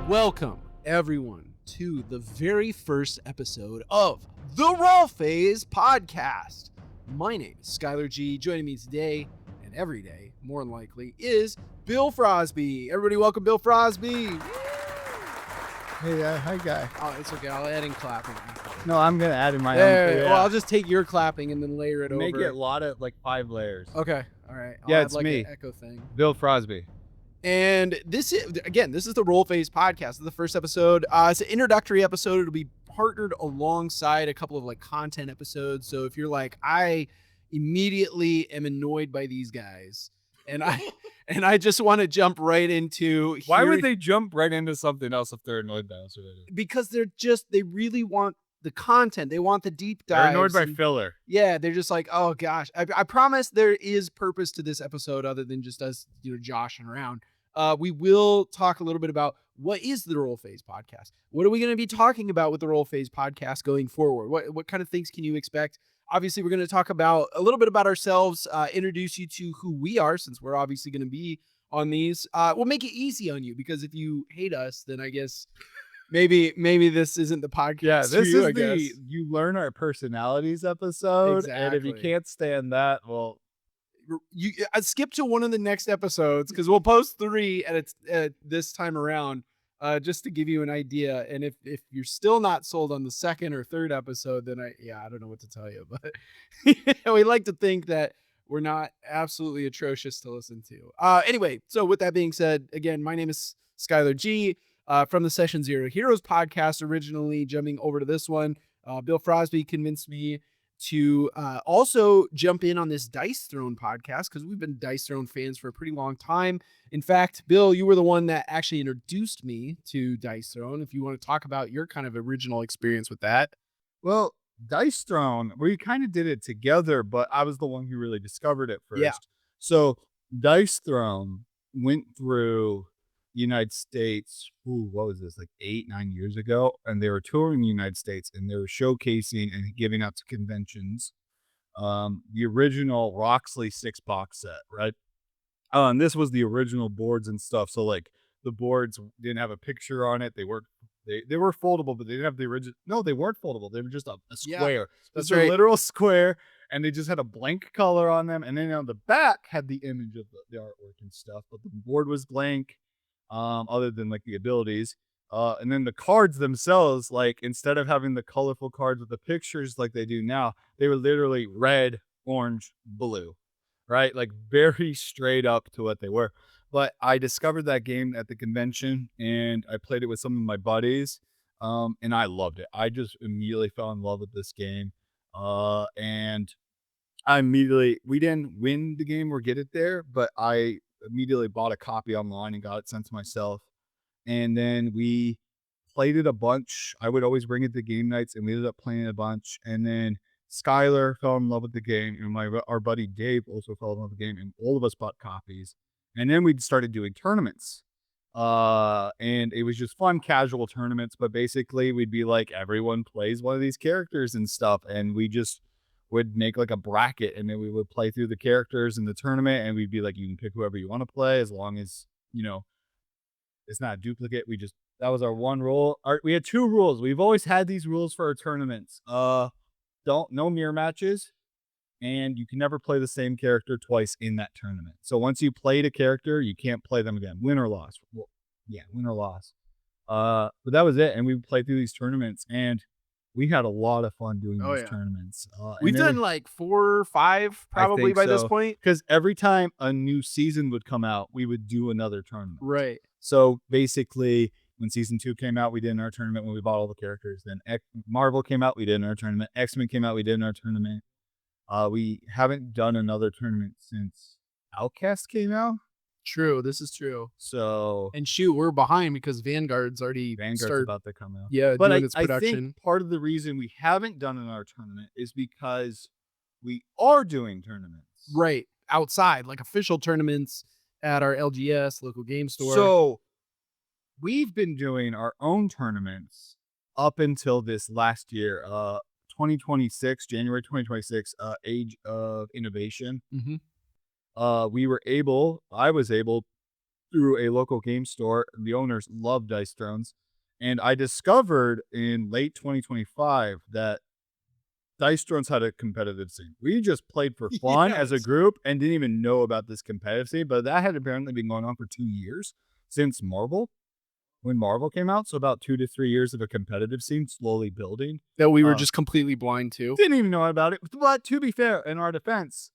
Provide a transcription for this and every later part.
Welcome, everyone, to the very first episode of the Roll Phase Podcast. My name is Skylar G. Joining me today and every day, more than likely, is Bill Frosby. Everybody, welcome Bill Frosby. Hey, hi, guy. Oh, it's okay. I'll add in clapping. No, I'm going to add in my There. own. Well, I'll just take your clapping and then layer it Make over. it a lot of, like, 5 layers. Okay. All right. I'll Yeah, add, it's like, me. an echo thing. Bill Frosby. And this is the Roll Phase Podcast. This is the first episode. It's an introductory episode. It'll be partnered alongside a couple of like content episodes. So if you're like, I immediately am annoyed by these guys, and I just want to jump right into Why would they jump right into something else if they're annoyed by us already? Because they really want the content. They want the deep dives. They're annoyed by filler. Yeah, they're just like, oh gosh. I promise there is purpose to this episode other than just us, joshing around. We will talk a little bit about what is the Roll Phase Podcast. What are we going to be talking about with the Roll Phase Podcast going forward? What kind of things can you expect? Obviously, we're going to talk about a little bit about ourselves, introduce you to who we are, since we're obviously going to be on these. We'll make it easy on you, because if you hate us, then I guess maybe this isn't the podcast. Yeah, this for you, is the you learn our personalities episode. Exactly. And if you can't stand that, well, you skip to one of the next episodes, because we'll post 3 and it's this time around, just to give you an idea. And if you're still not sold on the second or third episode, then I don't know what to tell you, but we like to think that we're not absolutely atrocious to listen to. Anyway, so with that being said, again, my name is Skylar G. From the Session Zero Heroes podcast, originally jumping over to this one. Bill Frosby convinced me to also jump in on this Dice Throne podcast, because we've been Dice Throne fans for a pretty long time. In fact, Bill, you were the one that actually introduced me to Dice Throne. If you want to talk about your kind of original experience with that. Well, Dice Throne, we kind of did it together, but I was the one who really discovered it first. Yeah. So Dice Throne went through United States, what was this, like 8-9 years ago, and they were touring the United States, and they were showcasing and giving out to conventions the original Roxley 6-box set, right? And this was the original boards and stuff. So like the boards didn't have a picture on it. They were foldable, but they didn't have the original. No, they weren't foldable. They were just a square. Yeah, that's a right. literal square, and they just had a blank color on them. And then on the back had the image of the artwork and stuff, but the board was blank. Other than like the abilities, and then the cards themselves, like instead of having the colorful cards with the pictures like they do now, they were literally red, orange, blue, right? Like very straight up to what they were. But I discovered that game at the convention, and I played it with some of my buddies, and I loved it. I just immediately fell in love with this game, and we didn't win the game or get it there, but I immediately bought a copy online and got it sent to myself. And then we played it a bunch. I would always bring it to game nights, and we ended up playing it a bunch. And then Skylar fell in love with the game, and our buddy Dave also fell in love with the game, and all of us bought copies. And then we started doing tournaments. And it was just fun, casual tournaments, but basically we'd be like, everyone plays one of these characters and stuff, and we just would make like a bracket, and then we would play through the characters in the tournament, and we'd be like, you can pick whoever you want to play, as long as it's not a duplicate. That was our one rule. We had 2 rules. We've always had these rules for our tournaments. No mirror matches, and you can never play the same character twice in that tournament. So once you played a character, you can't play them again, win or loss. Well, yeah, win or loss. But that was it, and we would play through these tournaments, and we had a lot of fun doing these tournaments. We've done like 4 or 5 probably by this point. Because every time a new season would come out, we would do another tournament. Right. So basically, when season 2 came out, we did in our tournament when we bought all the characters. Then Marvel came out, we did in our tournament. X-Men came out, we did in our tournament. We haven't done another tournament since Outcast came out. True, this is true. So, and shoot, we're behind because Vanguard's about to come out. Yeah, but doing its I production. think part of the reason we haven't done in our tournament is because we are doing tournaments. Right, outside, like official tournaments at our LGS, local game store. So we've been doing our own tournaments up until this last year, 2026, January 2026, Age of Innovation. Mm-hmm. I was able through a local game store. The owners love Dice Thrones. And I discovered in late 2025 that Dice Thrones had a competitive scene. We just played for fun as a Yes. group and didn't even know about this competitive scene, but that had apparently been going on for 2 years since Marvel, when Marvel came out. So about 2 to 3 years of a competitive scene slowly building. That we were Uh, just completely blind to. Didn't even know about it. But to be fair, in our defense,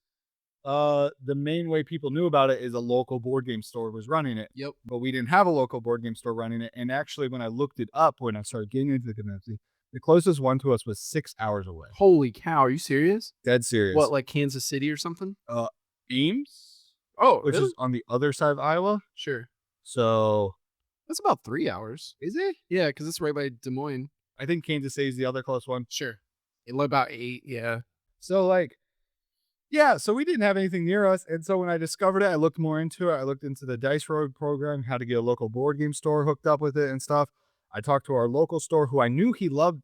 the main way people knew about it is a local board game store was running it. Yep. But we didn't have a local board game store running it. And actually, when I looked it up, when I started getting into the community, the closest one to us was 6 hours away. Holy cow, are you serious? Dead serious. What, like Kansas City or something? Ames, Oh, which really? is on the other side of Iowa. Sure. So That's about 3 hours. is it? Yeah, because it's right by Des Moines. I think Kansas City is the other close one. Sure. About 8, yeah. So like, yeah, so we didn't have anything near us. And so when I discovered it, I looked more into it. I looked into the Dice Road program, how to get a local board game store hooked up with it and stuff. I talked to our local store who I knew he loved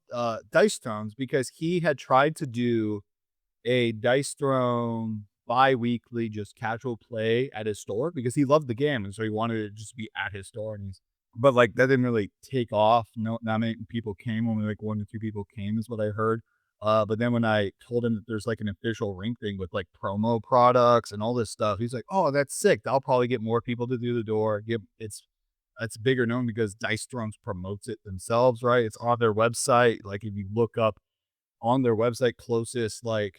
Dice Thrones because he had tried to do a Dice Throne bi-weekly just casual play at his store because he loved the game. And so he wanted it to just be at his store. But like that didn't really take off. No, not many people came. Only like 1 to 2 people came is what I heard. But then when I told him that there's like an official rink thing with like promo products and all this stuff, he's like, "Oh, that's sick. I'll probably get more people to do the door. It's bigger known because Dice Thrones promotes it themselves, right? It's on their website. Like if you look up on their website closest like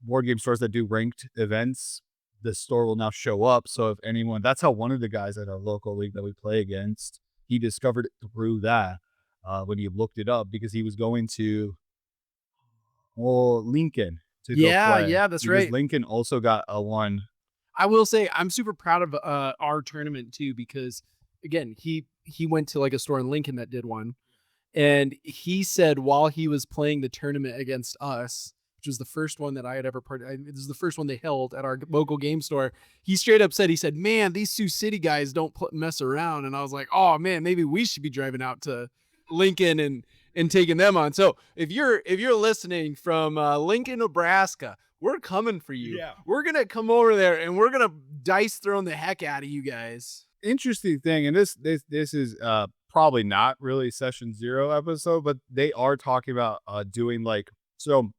board game stores that do ranked events, the store will now show up. So if anyone, that's how one of the guys at our local league that we play against, he discovered it through that when he looked it up because he was going to Lincoln to go play. Yeah, that's because right. Lincoln also got a one. I will say I'm super proud of our tournament too because again he went to like a store in Lincoln that did one, and he said while he was playing the tournament against us, which was the first one that I had ever this is the first one they held at our local game store. He straight up said, he said, "Man, these Sioux City guys don't mess around," and I was like, "Oh man, maybe we should be driving out to Lincoln and taking them on." So if you're listening from Lincoln, Nebraska, we're coming for you. Yeah. We're gonna come over there and we're gonna Dice Throne the heck out of you guys. Interesting thing, and this is probably not really session 0 episode, but they are talking about doing like so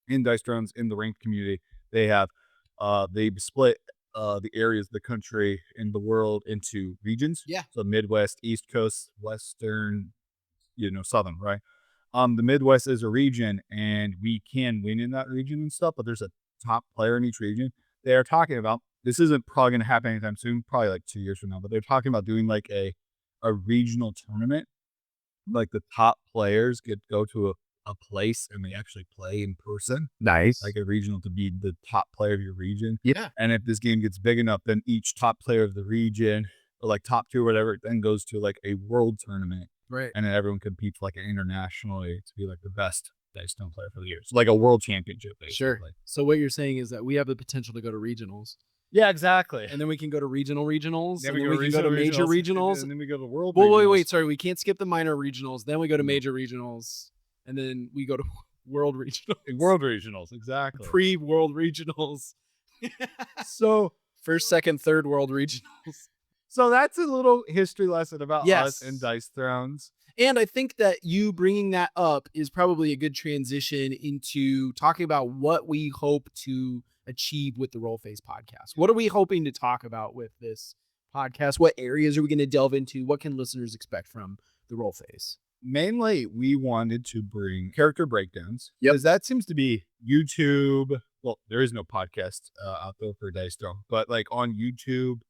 in Dice Thrones in the ranked community, they have they split the areas of the country and the world into regions. Yeah. So Midwest, East Coast, Western, Southern, right? The Midwest is a region and we can win in that region and stuff, but there's a top player in each region. They are talking about, this isn't probably going to happen anytime soon, probably like 2 years from now, but they're talking about doing like a regional tournament. Like the top players go to a place and they actually play in person, Nice. like a regional to be the top player of your region. Yeah. And if this game gets big enough, then each top player of the region or like top 2 or whatever, then goes to like a world tournament. Right. And then everyone competes like internationally to be like the best Dice Stone player for the year. So like a world championship, basically. Sure. So what you're saying is that we have the potential to go to regionals, Yeah, exactly. and then we can go to regionals, Then and then go we can go to major regionals. and then we go to world. Well, regionals. wait, sorry, we can't skip the minor regionals. Then we go to major regionals, and then we go to world regionals. World regionals, exactly. Pre-world regionals. So First, second, third world regionals. So that's a little history lesson about Yes. us and Dice Thrones. And I think that you bringing that up is probably a good transition into talking about what we hope to achieve with the Roll Face podcast. What are we hoping to talk about with this podcast? What areas are we going to delve into? What can listeners expect from the Roll Face? Mainly, we wanted to bring character breakdowns. Yep. Because that seems to be YouTube. Well, there is no podcast out there for Dice Throne, but like on YouTube,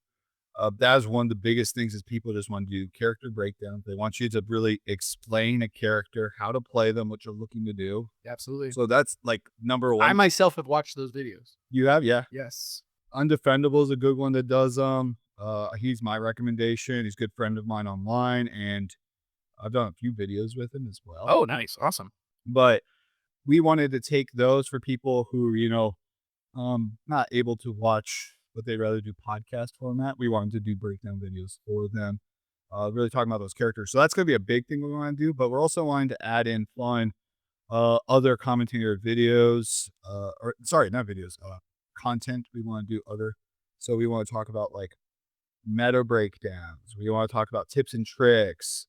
that's one of the biggest things is people just want to do character breakdowns. They want you to really explain a character, how to play them, what you're looking to do. Absolutely. So that's like number one. I myself have watched those videos. You have, yeah. Yes. Undefendable is a good one that does he's my recommendation. He's a good friend of mine online, and I've done a few videos with him as well. Oh, nice. Awesome. But we wanted to take those for people who, not able to watch, but they'd rather do podcast format. We wanted to do breakdown videos for them, really talking about those characters. So that's going to be a big thing we want to do, but we're also wanting to add in fun, other commentator videos, not videos, content. We want to do other. So we want to talk about like meta breakdowns. We want to talk about tips and tricks.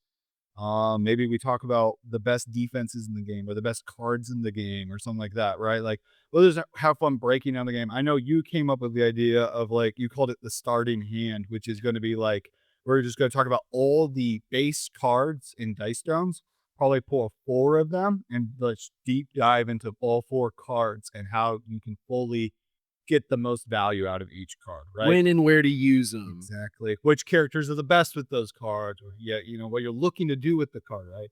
Maybe we talk about the best defenses in the game or the best cards in the game or something like that, right? Like, we'll just have fun breaking down the game. I know you came up with the idea of like, you called it the starting hand, which is going to be like, we're just going to talk about all the base cards in Dice Drones, probably pull 4 of them and let's deep dive into all 4 cards and how you can fully get the most value out of each card, right? When and where to use them. Exactly. Which characters are the best with those cards, or what you're looking to do with the card, right?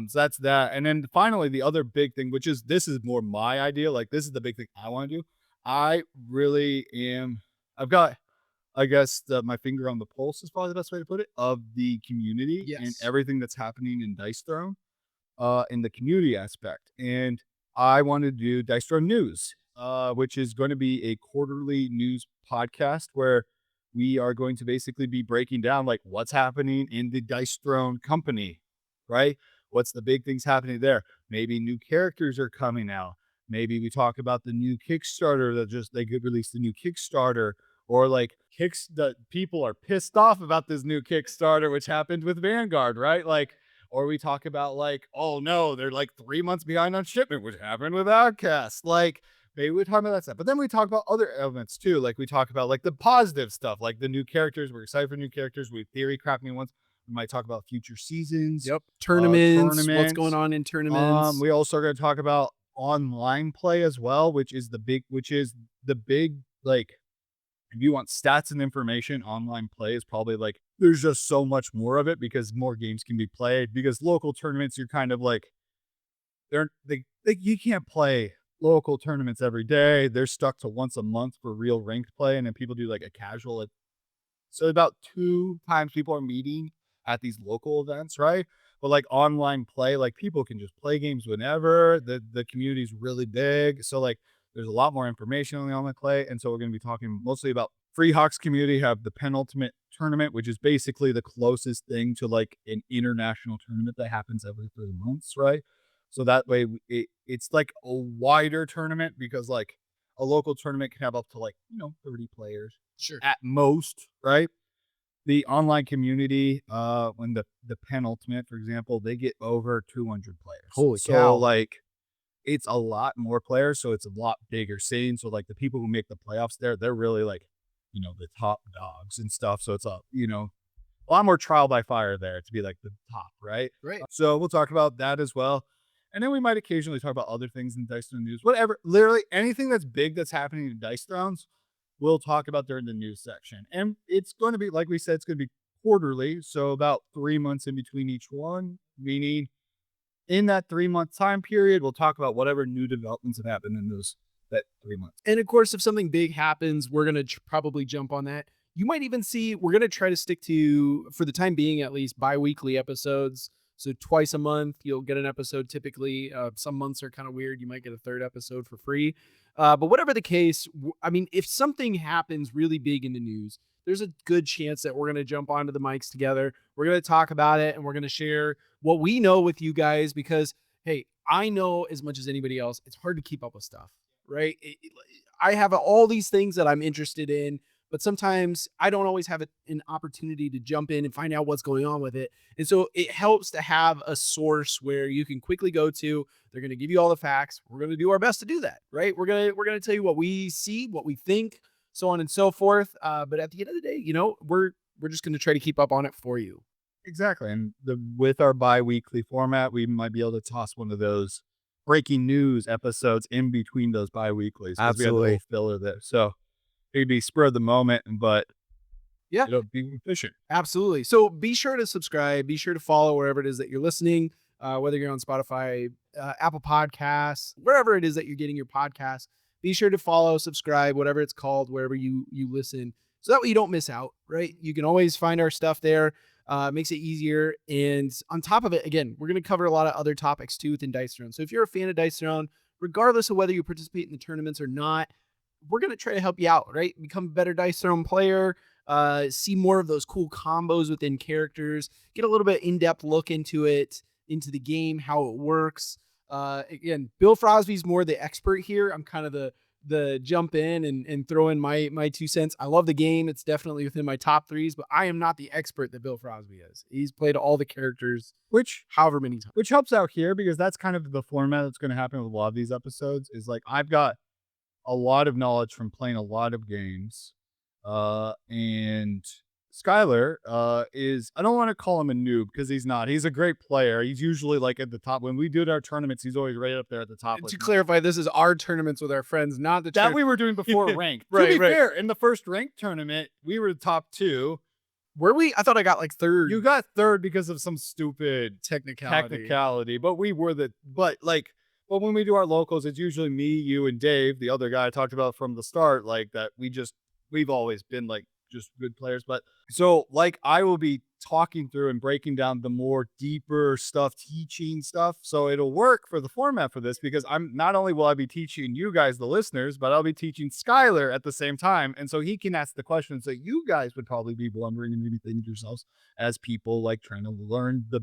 So that's that. And then finally, the other big thing, which is this is more my idea. Like this is the big thing I want to do. I really am. I've got, I guess, my finger on the pulse is probably the best way to put it of the community and Yes. everything that's happening in Dice Throne, in the community aspect. And I want to do Dice Throne News, which is going to be a quarterly news podcast where we are going to basically be breaking down like what's happening in the Dice Throne company, right? What's the big things happening there? Maybe new characters are coming out. Maybe we talk about the new Kickstarter that just they could release the new Kickstarter, or like kicks the people are pissed off about this new Kickstarter, which happened with Vanguard, right? Like, or we talk about like, oh no, they're like 3 months behind on shipment, which happened with Outcast. Like, maybe we talk about that stuff. But then we talk about other elements too. Like we talk about like the positive stuff, like the new characters. We're excited for new characters. We theory crafting new ones. We might talk about future seasons. Yep. Tournaments. What's tournaments. going on in tournaments? We also are going to talk about online play as well, which is the big like if you want stats and information, online play is probably like there's just so much more of it because more games can be played. Because local tournaments, you're kind of like you can't play local tournaments every day. They're stuck to once a month for real ranked play, and then people do like a casual. So about 2 times people are meeting at these local events, right? But like online play, like people can just play games whenever. The community is really big, so like there's a lot more information on the online play, and so we're going to be talking mostly about Free Hawks community have the penultimate tournament, which is basically the closest thing to like an international tournament that happens every 3 months, right? So that way it's like a wider tournament because like a local tournament can have up to like 30 players Sure. at most, right? The online community, when the penultimate, for example, they get over 200 players. Holy so cow. like it's a lot more players, so it's a lot bigger scene. So like the people who make the playoffs there, they're really like the top dogs and stuff. So it's a lot more trial by fire there to be like the top, right? Right. So we'll talk about that as well. And then we might occasionally talk about other things in Dice Throne News, whatever, literally anything that's big that's happening in Dice Thrones, we'll talk about during the news section. And it's going to be, like we said, it's going to be quarterly. So about 3 months in between each one, meaning in that 3-month time period, we'll talk about whatever new developments have happened in that 3 months. And of course, if something big happens, we're going to probably jump on that. You might even see, we're going to try to stick to, for the time being at least, bi-weekly episodes. So twice a month, you'll get an episode typically. Some months are kind of weird. You might get a third episode for free. But whatever the case, I mean, if something happens really big in the news, there's a good chance that we're going to jump onto the mics together. We're going to talk about it and we're going to share what we know with you guys because, hey, I know as much as anybody else, it's hard to keep up with stuff, right? I have all these things that I'm interested in, but sometimes I don't always have an opportunity to jump in and find out what's going on with it. And so it helps to have a source where you can quickly go to. They're going to give you all the facts. We're going to do our best to do that, right? We're going to tell you what we see, what we think, so on and so forth. But at the end of the day, we're just going to try to keep up on it for you. Exactly. And with our bi-weekly format, we might be able to toss one of those breaking news episodes in between those bi-weeklies. Absolutely. We have a little filler there. So it'd be spur of the moment, but yeah, it'll be efficient. Absolutely. So be sure to subscribe. Be sure to follow wherever it is that you're listening, whether you're on Spotify, Apple Podcasts, wherever it is that you're getting your podcasts. Be sure to follow, subscribe, whatever it's called, wherever you listen. So that way you don't miss out, right? You can always find our stuff there. Makes it easier. And on top of it, again, we're going to cover a lot of other topics too within Dice Throne. So if you're a fan of Dice Throne, regardless of whether you participate in the tournaments or not, we're going to try to help you out, right? Become a better Dice Throne player, see more of those cool combos within characters, get a little bit in-depth look into it, into the game, how it works. Again, Bill Frosby's more the expert here. I'm kind of the the jump in and throw in my 2 cents. I love the game. It's definitely within my top threes, but I am not the expert that Bill Frosby is. He's played all the characters Which however many times. which helps out here because that's kind of the format that's going to happen with a lot of these episodes. Is like I've got a lot of knowledge from playing a lot of games, and Skylar is, I don't want to call him a noob because he's not. He's a great player. He's usually like at the top. When we do our tournaments, he's always right up there at the top. To clarify, this is our tournaments with our friends, not the that we were doing before ranked. Right, to be right. fair, in the first ranked tournament, we were the top 2. Were we? I thought I got like third. You got third because of some stupid technicality, but we were but when we do our locals, it's usually me, you, and Dave, the other guy I talked about from the start, like that we've always been like just good players. But so like I will be talking through and breaking down the more deeper stuff, teaching stuff. So it'll work for the format for this because I'm not only will I be teaching you guys, the listeners, but I'll be teaching Skylar at the same time. And so he can ask the questions that you guys would probably be wondering and maybe thinking to yourselves as people like trying to learn the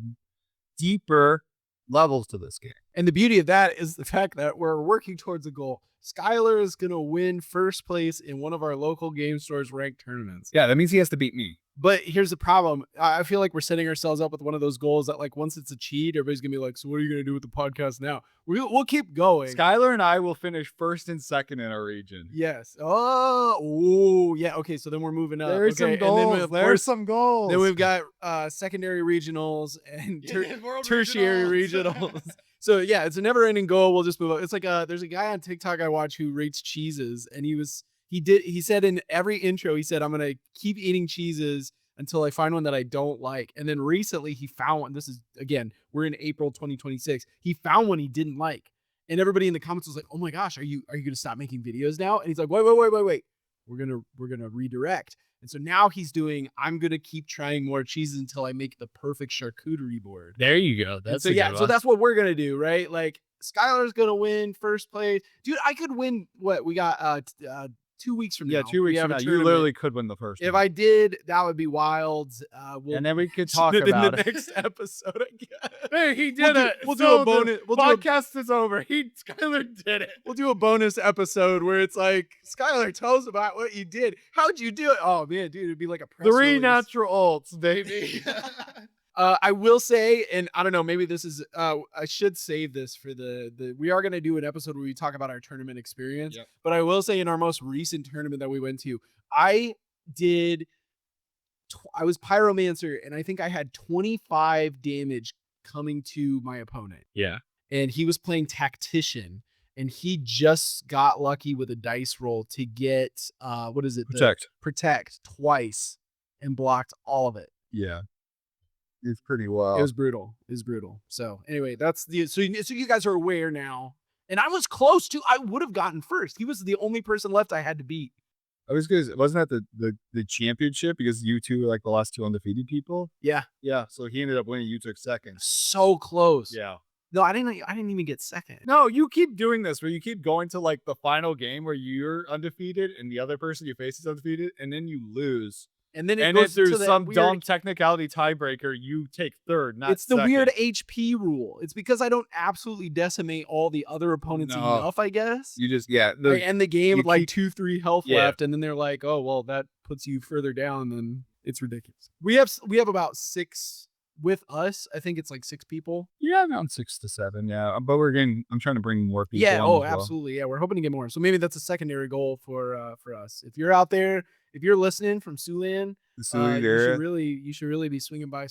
deeper levels to this game. And the beauty of that is the fact that we're working towards a goal. Skylar is going to win first place in one of our local game stores ranked tournaments. Yeah, that means he has to beat me. But here's the problem. I feel like we're setting ourselves up with one of those goals that like once it's a cheat, everybody's going to be like, so what are you going to do with the podcast now? We'll keep going. Skylar and I will finish first and second in our region. Yes. Oh, yeah. Okay, so then we're moving up. There's some goals. There's some goals. Then we've got secondary regionals and World tertiary regionals. regionals. So yeah, it's a never-ending goal. We'll just move up. It's like there's a guy on TikTok I watch who rates cheeses, and he said in every intro, he said, I'm gonna keep eating cheeses until I find one that I don't like. And then recently he found one. This is again, we're in April 2026. He found one he didn't like. And everybody in the comments was like, oh my gosh, are you gonna stop making videos now? And he's like, wait. We're gonna redirect. And so now he's doing, I'm going to keep trying more cheeses until I make the perfect charcuterie board. There you go. And so, yeah, so that's what we're going to do, right? Like, Skylar's going to win first place. Dude, I could win what? We got 2 weeks from now. Yeah, 2 weeks from now. You literally could win the first If one. I did, that would be wild. And then we could talk it about in the next episode, I guess. Hey, he did it. We'll do a bonus. Podcast is over. Skylar did it. We'll do a bonus episode where it's like, Skylar, tell us about what you did. How'd you do it? Oh, man, dude, it'd be like a press 3 release. natural alts, baby. I will say, and I don't know, maybe this is, I should save this for we are going to do an episode where we talk about our tournament experience. Yep. But I will say in our most recent tournament that we went to, I was Pyromancer, and I think I had 25 damage coming to my opponent. Yeah. And he was playing Tactician, and he just got lucky with a dice roll to get, what is it? Protect twice and blocked all of it. Yeah. It's pretty wild. It was brutal. So anyway, that's so you guys are aware now. And I was close to, I would have gotten first. He was the only person left I had to beat. I was good. Wasn't that the championship because you two were like the last 2 undefeated people? Yeah. Yeah. So he ended up winning. You took second. So close. Yeah. No, I didn't even get second. No, you keep doing this where you keep going to like the final game where you're undefeated and the other person you face is undefeated, and then you lose. And then it and goes if there's to some weird, dumb technicality tiebreaker, you take third, not it's the second. weird HP rule. It's because I don't absolutely decimate all the other opponents enough, I guess. You just, yeah. I end the game you with like keep- 2-3 health Yeah. left, and then they're like, oh, well, that puts you further down, then it's ridiculous. We have about 6 with us. I think it's like 6 people. Yeah, around 6 to 7. Yeah. But I'm trying to bring more people. Yeah. on Oh, as well. absolutely. Yeah. We're hoping to get more. So maybe that's a secondary goal for us. If you're out there, if you're listening from Siouxland, you should really be swinging by.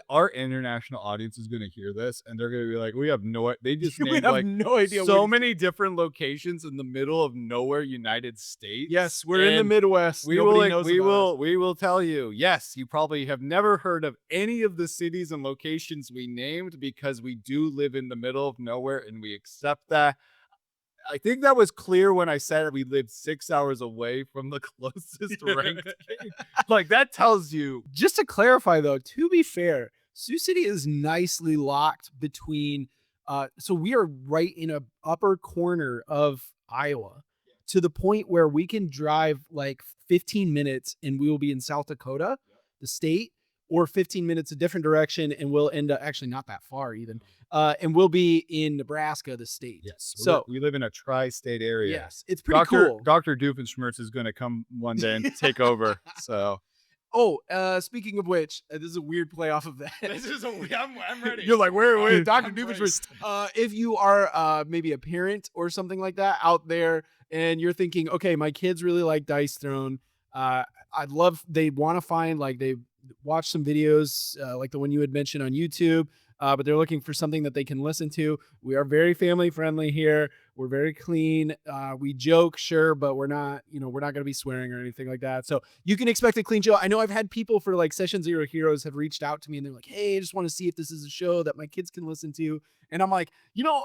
Our international audience is going to hear this and they're going to be like, we have they just We named have like no idea. so many different locations in the middle of nowhere, United States. Yes, we're in the And Midwest. we Nobody knows about us. we will tell you. Yes, you probably have never heard of any of the cities and locations we named because we do live in the middle of nowhere and we accept that. I think that was clear when I said we lived 6 hours away from the closest ranked game. Like that tells you. Just to clarify, though, to be fair, Sioux City is nicely locked between. So we are right in a upper corner of Iowa, to the point where we can drive like 15 minutes and we will be in South Dakota, the state, or 15 minutes a different direction, and we'll end up actually not that far even. And we'll be in Nebraska, the state. Yes. So we live in a tri-state area. yes, it's pretty cool. Dr. Doofenshmirtz is going to come one day and take over. So Oh, speaking of which, this is a weird play off of that. I'm ready. You're like, where Dr. I'm Doofenshmirtz? If you are maybe a parent or something like that out there, and you're thinking, okay, my kids really like Dice Throne. They want to find, like, they watch some videos like the one you had mentioned on YouTube, but they're looking for something that they can listen to. We are very family friendly here. We're very clean. We joke, sure, but we're not going to be swearing or anything like that. So you can expect a clean show. I know I've had people for like Session Zero Heroes have reached out to me and they're like, hey, I just want to see if this is a show that my kids can listen to. And I'm like,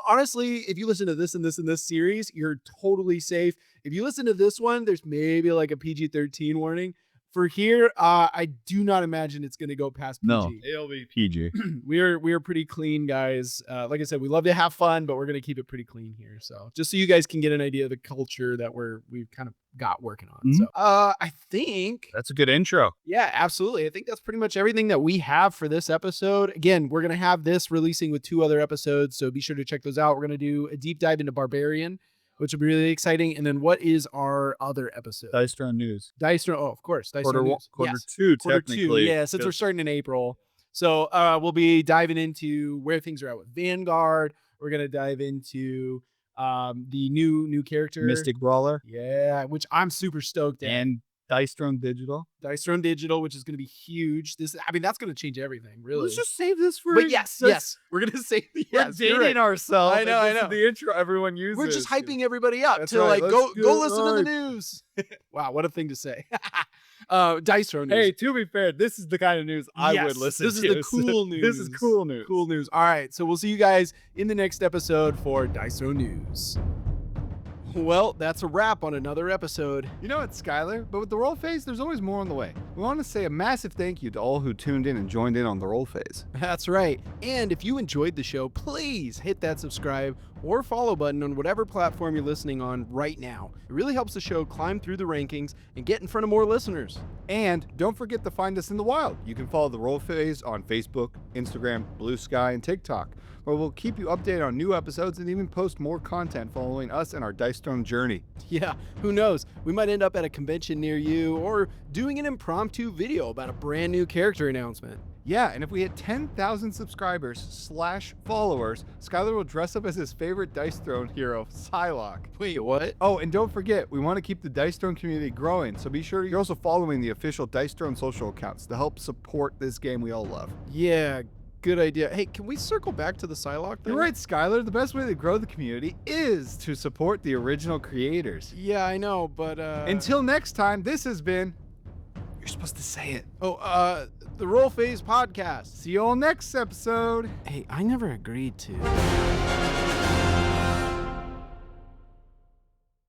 honestly, if you listen to this and this and this series, you're totally safe. If you listen to this one, there's maybe like a PG-13 warning. For here, I do not imagine it's going to go past PG. No, it'll be PG. We're pretty clean guys. Like I said, we love to have fun, but we're going to keep it pretty clean here. So just so you guys can get an idea of the culture that we've kind of got working on. So I think That's a good intro. yeah, absolutely. I think that's pretty much everything that we have for this episode. Again, we're going to have this releasing with 2 other episodes, so be sure to check those out. We're going to do a deep dive into Barbarian, which will be really exciting. And then what is our other episode? Dice Throne News. Dice Throne. Oh, of course. Dice Quarter Throne News. quarter Yes. 2, Quarter technically. 2. Yeah, since we're starting in April. So we'll be diving into where things are at with Vanguard. We're going to dive into the new character. Mystic Brawler Yeah, which I'm super stoked at. and Dice Throne Digital. Dice Throne Digital, which is going to be huge. That's going to change everything, really. Let's just save this for. But yes, we're going to say We're yes. you're dating right. ourselves. I know, and I this is know. the intro everyone uses. We're just hyping everybody up That's to right. like Let's go do listen to the it. news. Wow, what a thing to say. Dice Throne News. Hey, to be fair, this is the kind of news I Yes, would listen this is to. the cool news. This is cool news. Cool news. All right, so we'll see you guys in the next episode for Dice Throne News. Well, that's a wrap on another episode. You know what, Skylar? But with the roll phase, there's always more on the way. We want to say a massive thank you to all who tuned in and joined in on the roll phase. That's right. And if you enjoyed the show, please hit that subscribe or follow button on whatever platform you're listening on right now. It really helps the show climb through the rankings and get in front of more listeners. And don't forget to find us in the wild. You can follow the roll phase on Facebook, Instagram, Blue Sky, and TikTok, where we'll keep you updated on new episodes and even post more content following us and our Dice Throne journey. Yeah, who knows? We might end up at a convention near you or doing an impromptu video about a brand new character announcement. Yeah, and if we hit 10,000 subscribers / followers, Skylar will dress up as his favorite Dice Throne hero, Psylocke. Wait, what? Oh, and don't forget, we want to keep the Dice Throne community growing, so be sure you're also following the official Dice Throne social accounts to help support this game we all love. Yeah, good idea. Hey, can we circle back to the Psylocke thing? You're right, Skylar. The best way to grow the community is to support the original creators. Yeah, I know, but Until next time, this has been... You're supposed to say it. the Roll Phase Podcast. See you all next episode. Hey, I never agreed to.